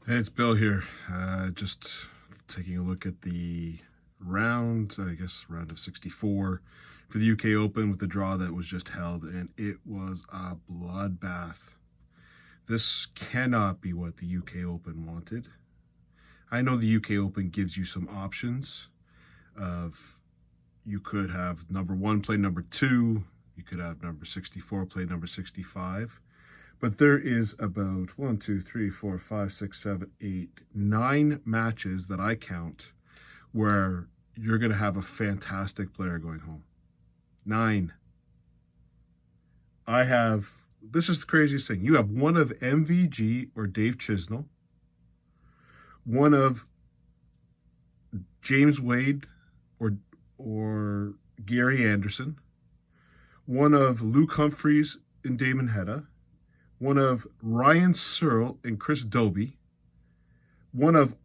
Hey, it's Bill here. Just taking a look at the round of 64 for the UK Open with the draw that was just held, and it was a bloodbath. This cannot be what the UK Open wanted. I know the UK Open gives you some options of you could have number 1 play number 2, you could have number 64 play number 65. But there is about 1, 2, 3, 4, 5, 6, 7, 8, 9 matches that I count where you're going to have a fantastic player going home. 9. This is the craziest thing. You have one of MVG or Dave Chisnell, one of James Wade or Gary Anderson, one of Luke Humphreys and Damon Hedda, one of Ryan Searle and Chris Dobet, one of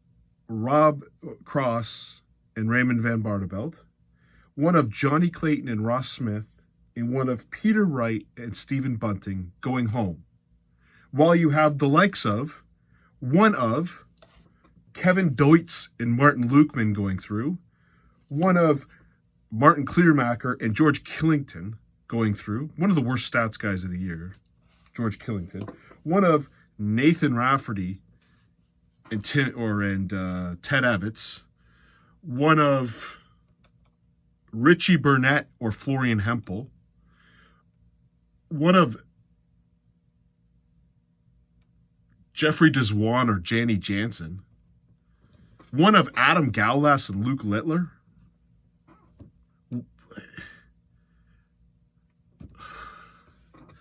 Rob Cross and Raymond Van Barneveld, one of Johnny Clayton and Ross Smith, and one of Peter Wright and Stephen Bunting going home. While you have the likes of one of Kevin Deutz and Martin Lukeman going through, one of Martin Clearmacher and George Killington going through, one of the worst stats guys of the year, George Killington, one of Nathan Rafferty and Ted Evans, one of Richie Burnett or Florian Hempel, one of Jeffrey Deswan or Janny Jansen, one of Adam Gaulas and Luke Littler,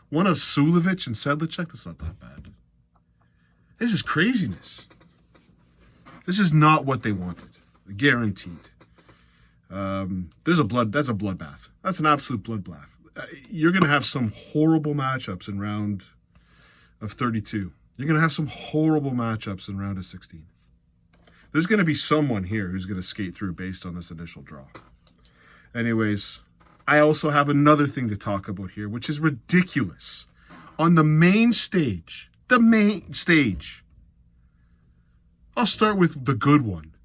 one of Sulevich and Sedlacek. That's not that bad. This is craziness. This is not what they wanted. Guaranteed. That's a bloodbath. That's an absolute bloodbath. You're going to have some horrible matchups in round of 32. You're going to have some horrible matchups in round of 16. There's going to be someone here who's going to skate through based on this initial draw. Anyways, I also have another thing to talk about here, which is ridiculous. On the main stage, I'll start with the good one.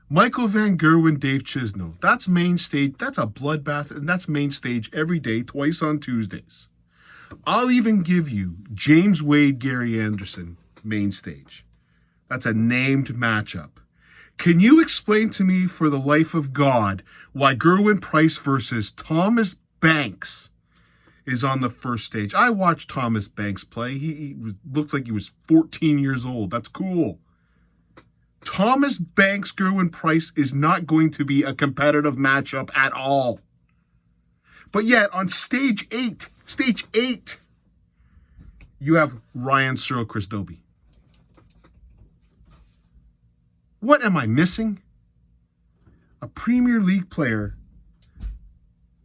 Michael Van Gerwen, Dave Chisnell. That's main stage. That's a bloodbath, and that's main stage every day, twice on Tuesdays. I'll even give you James Wade, Gary Anderson, main stage. That's a named matchup. Can you explain to me, for the life of God, why Gerwin Price versus Thomas Banks is on the first stage? I watched Thomas Banks play. He looked like he was 14 years old. That's cool. Thomas Banks, Gerwin Price is not going to be a competitive matchup at all. But yet, on stage 8, you have Ryan Searle, Chris Dobet. What am I missing? A Premier League player,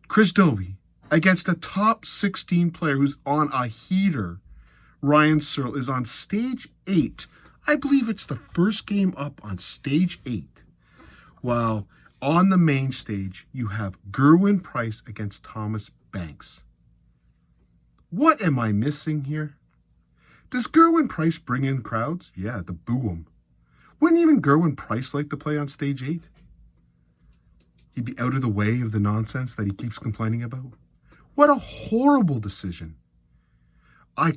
Chris Dobet, against a top 16 player who's on a heater, Ryan Searle, is on stage 8. I believe it's the first game up on stage 8. While on the main stage, you have Gerwin Price against Thomas Banks. What am I missing here? Does Gerwin Price bring in crowds? Yeah, to boo him. Wouldn't even Gerwin Price like to play on stage 8? He'd be out of the way of the nonsense that he keeps complaining about. What a horrible decision. I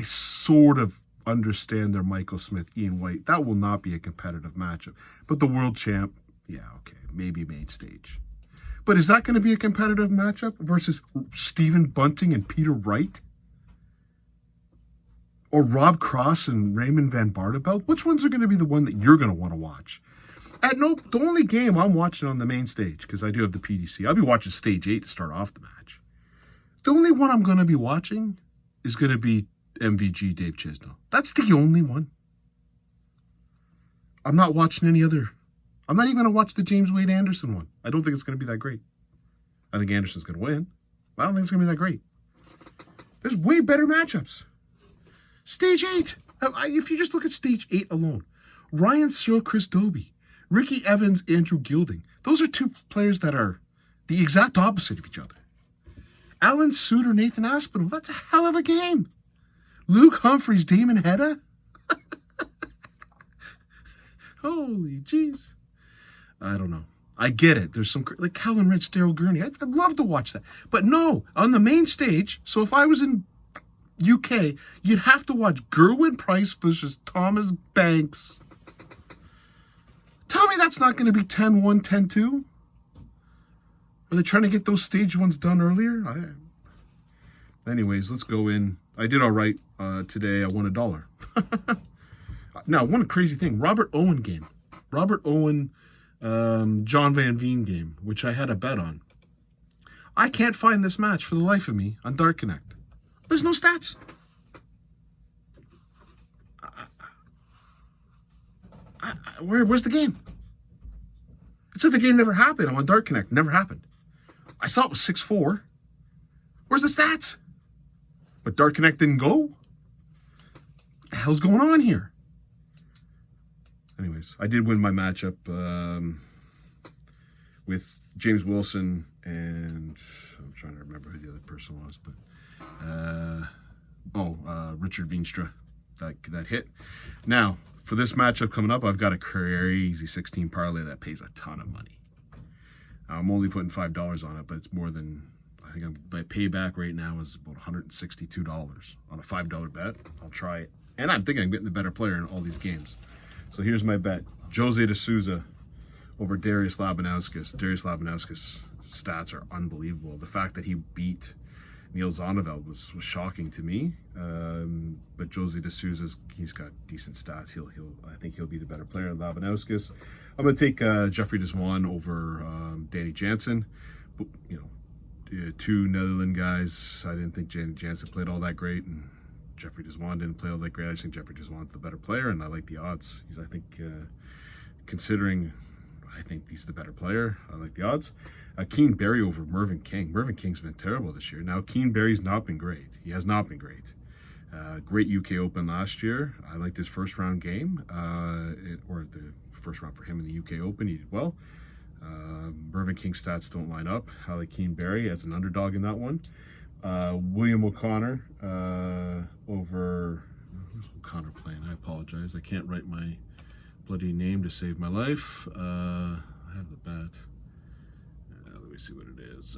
sort of understand their Michael Smith, Ian White. That will not be a competitive matchup. But the world champ, yeah, okay, maybe main stage. But is that going to be a competitive matchup versus Stephen Bunting and Peter Wright? Or Rob Cross and Raymond Van Barneveld? Which ones are going to be the one that you're going to want to watch? The only game I'm watching on the main stage, because I do have the PDC, I'll be watching stage 8 to start off the match. The only one I'm going to be watching is going to be MVG Dave Chisnell. That's the only one. I'm not watching any other. I'm not even going to watch the James Wade Anderson one. I don't think it's going to be that great. I think Anderson's going to win. I don't think it's going to be that great. There's way better matchups. Stage 8. If you just look at stage 8 alone, Ryan Searle, Chris Dobet, Ricky Evans, Andrew Gilding. Those are two players that are the exact opposite of each other. Alan Suter, Nathan Aspinall. That's a hell of a game. Luke Humphreys, Damon Hedda. Holy jeez. I don't know. I get it. There's some, like Calvin Rich, Daryl Gurney. I'd love to watch that. But no, on the main stage, so if I was in UK, you'd have to watch Gerwin Price versus Thomas Banks. Tell me that's not going to be 10-1, 10-2? Are they trying to get those stage ones done earlier? Anyways, let's go in. I did all right today. I won $1. Now, one crazy thing. Robert Owen game. Robert Owen, John Van Veen game, which I had a bet on. I can't find this match for the life of me on Dart Connect. There's no stats. Where's the game? It said the game never happened. I'm on Dart Connect. Never happened. I saw it was 6-4. Where's the stats? But Dart Connect didn't go? What the hell's going on here? Anyways, I did win my matchup with James Wilson and I'm trying to remember who the other person was, but Richard Veenstra. That hit. Now, for this matchup coming up, I've got a crazy 16 parlay that pays a ton of money. I'm only putting $5 on it, but it's more than, I think my payback right now is about $162 on a $5 bet. I'll try it. And I'm thinking I'm getting the better player in all these games. So here's my bet. Jose de Souza over Darius Labanauskas. Darius Labanauskas' stats are unbelievable. The fact that he beat Neil Zonneveld was shocking to me. But Jose de Souza's, he's got decent stats. I think he'll be the better player. Labanauskas. I'm going to take Jeffrey Deswan over Danny Jansen. You know, two Netherlands guys. I didn't think Jansen played all that great, and Jeffrey Deswan didn't play all that great. I think Jeffrey Deswan's the better player, and I like the odds. I think, considering I think he's the better player, I like the odds. Keen Berry over Mervyn King. Mervyn King's been terrible this year. Now, Keen Berry's not been great. He has not been great. Great UK Open last year. I liked his first round game, or the first round for him in the UK Open. He did well. Mervyn King's stats don't line up. I like Keen Berry as an underdog in that one. William O'Connor over, who's O'Connor playing? I apologize. I can't write my bloody name to save my life. I have the bet. Let me see what it is.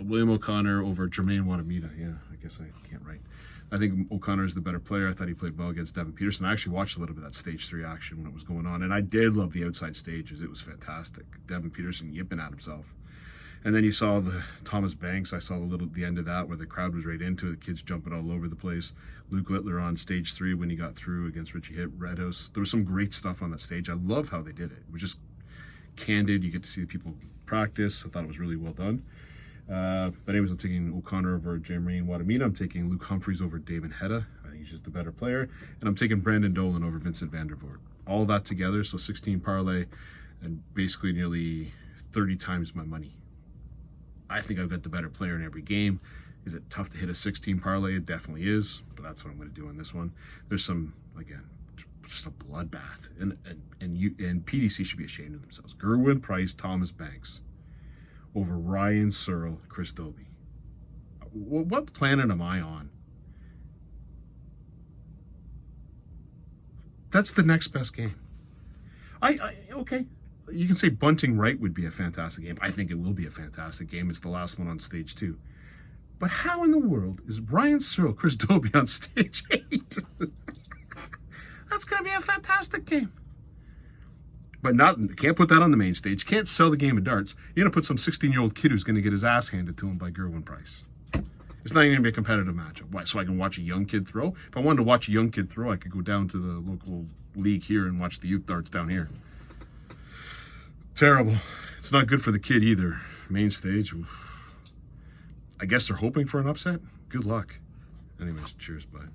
William O'Connor over Jermaine Wanamita. Yeah, I guess I can't write. I think O'Connor is the better player. I thought he played well against Devin Peterson. I actually watched a little bit of that stage 3 action when it was going on, and I did love the outside stages. It was fantastic. Devin Peterson yipping at himself. And then you saw the Thomas Banks. I saw the end of that where the crowd was right into it. The kids jumping all over the place. Luke Littler on stage 3 when he got through against Richie Redhouse. There was some great stuff on that stage. I love how they did it. It was just candid. You get to see the people practice. I thought it was really well done. But anyways, I'm taking O'Connor over Jermaine Wanamita. I'm taking Luke Humphreys over Damon Hedda. I think he's just the better player. And I'm taking Brandon Dolan over Vincent Vandervoort. All that together, so 16 parlay and basically nearly 30 times my money. I think I've got the better player in every game. Is it tough to hit a 16 parlay? It definitely is, but that's what I'm going to do on this one. There's some, again, just a bloodbath, and PDC should be ashamed of themselves. Gerwin Price, Thomas Banks over Ryan Searle, Chris Dobet. What planet am I on? That's the next best game. Okay. You can say Bunting Wright would be a fantastic game. I think it will be a fantastic game. It's the last one on stage 2. But how in the world is Ryan Searle, Chris Dobet on stage 8? That's going to be a fantastic game. But can't put that on the main stage. Can't sell the game of darts. You're going to put some 16-year-old kid who's going to get his ass handed to him by Gerwin Price. It's not even going to be a competitive matchup. Why? So I can watch a young kid throw? If I wanted to watch a young kid throw, I could go down to the local league here and watch the youth darts down here. Terrible. It's not good for the kid either. Main stage. Oof. I guess they're hoping for an upset. Good luck. Anyways, cheers. Bye.